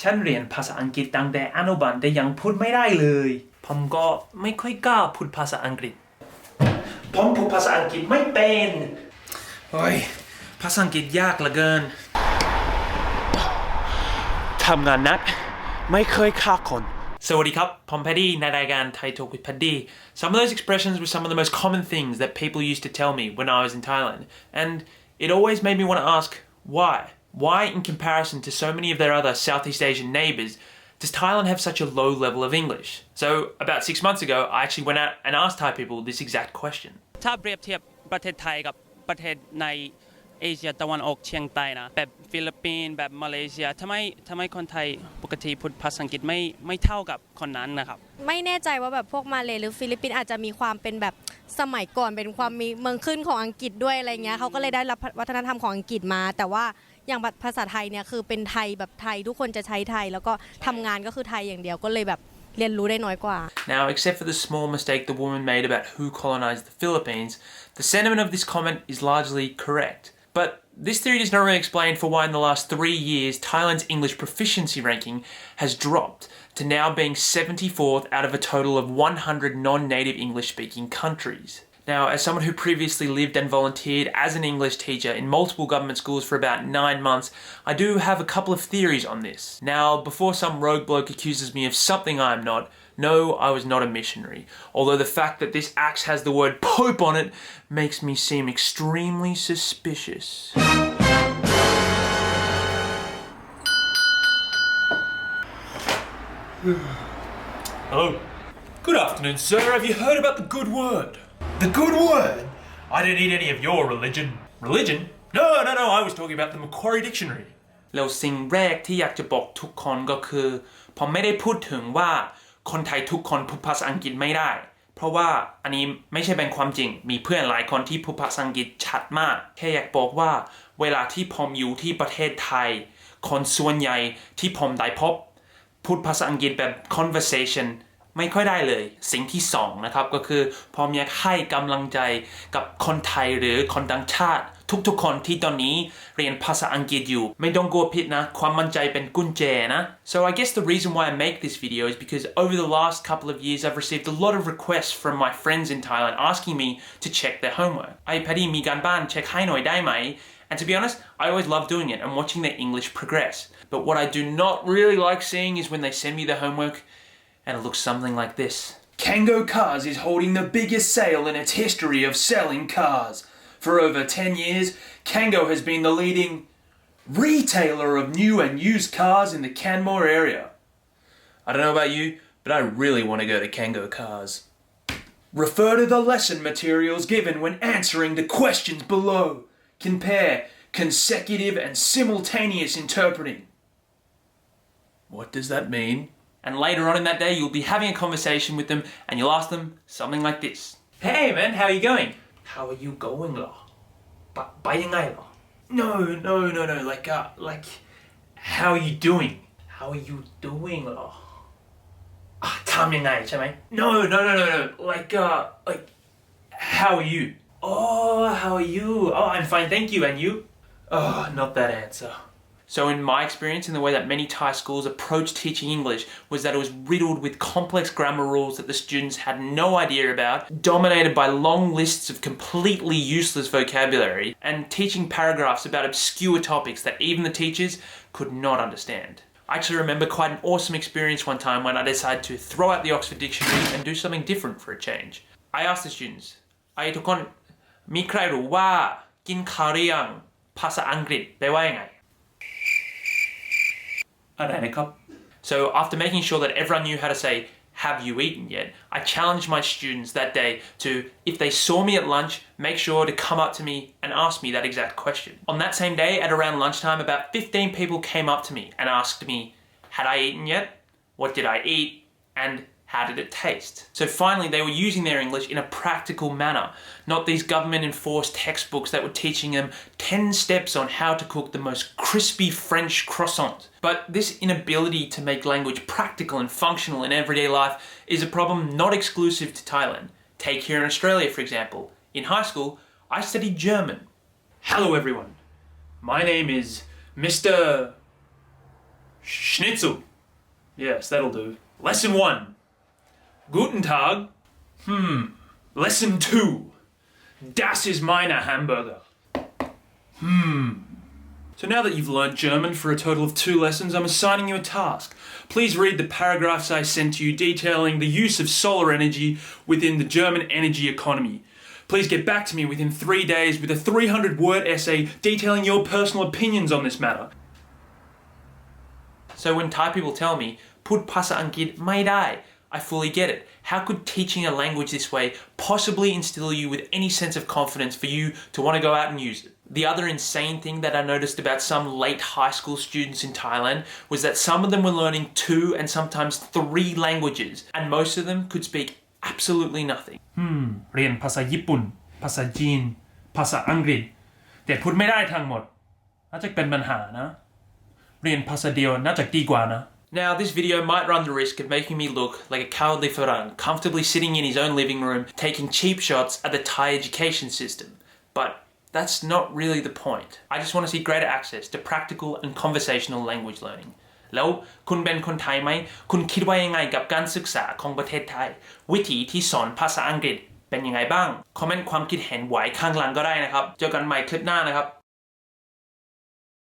ฉันเรียนภาษาอังกฤษตั้งแต่อนุบาลแต่ยังพูดไม่ได้เลยผมก็ไม่ค่อยกล้าพูดภาษาอังกฤษผมพูดภาษาอังกฤษไม่เป็นโอ้ยภาษาอังกฤษยากเหลือเกินทำงานหนักไม่เคยฆ่าคนสวัสดีครับผม Paddy ในรายการ Thai Talk with Paddy. Some of those expressions were some of the most common things that people used to tell me when I was in Thailand, and it always made me want to ask why. Why, in comparison to so many of their other Southeast Asian neighbours, does Thailand have such a low level of English? So, about 6 months ago, I actually went out and asked Thai people this exact question. ถ้าเปรียบเทียบประเทศไทยกับประเทศในเอเชียตะวันออกเฉียงใต้นะแบบฟิลิปปินส์แบบมาเลเซียทำไมคนไทยปกติพูดภาษาอังกฤษไม่เท่ากับคนนั้นนะครับไม่แน่ใจว่าแบบพวกมาเลหรือฟิลิปปินส์อาจจะมีความเป็นแบบสมัยก่อนเป็นความมีเมืองขึ้นของอังกฤษด้วยอะไรเงี้ยเขาก็เลยได้รับวัฒนธรรมของอังกฤษมาแต่ว่าอย่างภาษาไทยเนี่ยคือเป็นไทยแบบไทยทุกคนจะใช้ไทยแล้วก็ทำงานก็คือไทยอย่างเดียวก็เลยแบบเรียนรู้ได้น้อยกว่า Now, except for the small mistake the woman made about who colonized the Philippines, the sentiment of this comment is largely correct. But this theory does not really explain for why in the last 3 years Thailand's English proficiency ranking has dropped to now being 74th out of a total of 100 non-native English-speaking countries. Now, as someone who previously lived and volunteered as an English teacher in multiple government schools for about 9 months, I do have a couple of theories on this. Now, before some rogue bloke accuses me of something I am not, no, I was not a missionary, although the fact that this axe has the word Pope on it makes me seem extremely suspicious. Hello. Good afternoon, sir. Have you heard about the good word? The good word? I didn't eat any of your religion. Religion? No, I was talking about the Macquarie Dictionary. แล้วสิ่งแรกที่อยากจะบอกทุกคนก็คือผมไม่ได้พูดถึงว่าคนไทยทุกคนพูดภาษาอังกฤษไม่ได้เพราะว่าอันนี้ไม่ใช่เป็นความจริงมีเพื่อนหลายคนที่พูดภาษาอังกฤษชัดมากแค่อยากบอกว่าเวลาที่ผมอยู่ที่ประเทศไทยคนส่วนใหญ่ที่ผมได้พบพูดภาษาอังกฤษแบบ conversation ไม่ค่อยได้เลยสิ่งที่สองนะครับก็คือผมอยากให้กำลังใจกับคนไทยหรือคนต่างชาติทุกๆคนที่ตอนนี้เรียนภาษาอังกฤษอยู่ไม่ต้องกลัวผิดนะความมั่นใจเป็นกุญแจนะ So I guess the reason why I make this video is because over the last couple of years I've received a lot of requests from my friends in Thailand asking me to check their homework ไอ้ Paddy มีการบ้านเช็คให้หน่อยได้ไหม And to be honest I always love doing it and watching their English progress but what I do not really like seeing is when they send me the homework and it looks something like this Kango Cars is holding the biggest sale in its history of selling cars For over 10 years, Kango has been the leading retailer of new and used cars in the Canmore area. I don't know about you, but I really want to go to Kango Cars. Refer to the lesson materials given when answering the questions below. Compare consecutive and simultaneous interpreting. What does that mean? And later on in that day, you'll be having a conversation with them and you'll ask them something like this. Hey man, how are you going? How are you going หรอไปยังไงหรอ No like how are you doing how are you doing หรอทำยังไงใช่ไหม No like how are you Oh how are you Oh I'm fine thank you and you Oh not that answer So in my experience, in the way that many Thai schools approach teaching English was that it was riddled with complex grammar rules that the students had no idea about, dominated by long lists of completely useless vocabulary, and teaching paragraphs about obscure topics that even the teachers could not understand. I actually remember quite an awesome experience one time when I decided to throw out the Oxford Dictionary and do something different for a change. I asked the students, ไอ้ทุกคนมีใครรู้ว่ากินข้าวหรือยังภาษาอังกฤษแปลว่ายังไงSo after making sure that everyone knew how to say, have you eaten yet, I challenged my students that day to, if they saw me at lunch, make sure to come up to me and ask me that exact question. On that same day, at around lunchtime, about 15 people came up to me and asked me, had I eaten yet? What did I eat? And how did it taste? So finally, they were using their English in a practical manner, not these government-enforced textbooks that were teaching them 10 steps on how to cook the most crispy French croissant. But this inability to make language practical and functional in everyday life is a problem not exclusive to Thailand. Take here in Australia, for example. In high school, I studied German. Hello, everyone. My name is Mr. Schnitzel. Yes, that'll do. Lesson 1. Guten Tag. Lesson 2. Das ist meine Hamburger. So now that you've learned German for a total of 2 lessons, I'm assigning you a task. Please read the paragraphs I sent to you detailing the use of solar energy within the German energy economy. Please get back to me within 3 days with a 300-word essay detailing your personal opinions on this matter. So when Thai people tell me, พูดภาษาอังกฤษไม่ได้ I fully get it. How could teaching a language this way possibly instill you with any sense of confidence for you to want to go out and use it? The other insane thing that I noticed about some late high school students in Thailand was that some of them were learning 2 and sometimes 3 languages, and most of them could speak absolutely nothing. เรียนภาษาญี่ปุ่น ภาษาจีน ภาษาอังกฤษ แต่พูดไม่ได้ทั้งหมด น่าจะเป็นปัญหานะ เรียนภาษาเดียวน่าจะดีกว่านะ Now, this video might run the risk of making me look like a cowardly Farang, comfortably sitting in his own living room, taking cheap shots at the Thai education system. But that's not really the point. I just want to see greater access to practical and conversational language learning. แล้วคุณเป็นคนไทยไหม คุณคิดว่ายังไงกับการศึกษาของประเทศไทย วิธีที่สอนภาษาอังกฤษเป็นยังไงบ้าง คอมเมนต์ความคิดเห็นไว้ข้างล่างก็ได้นะครับ เจอกันใหม่คลิปหน้านะครับ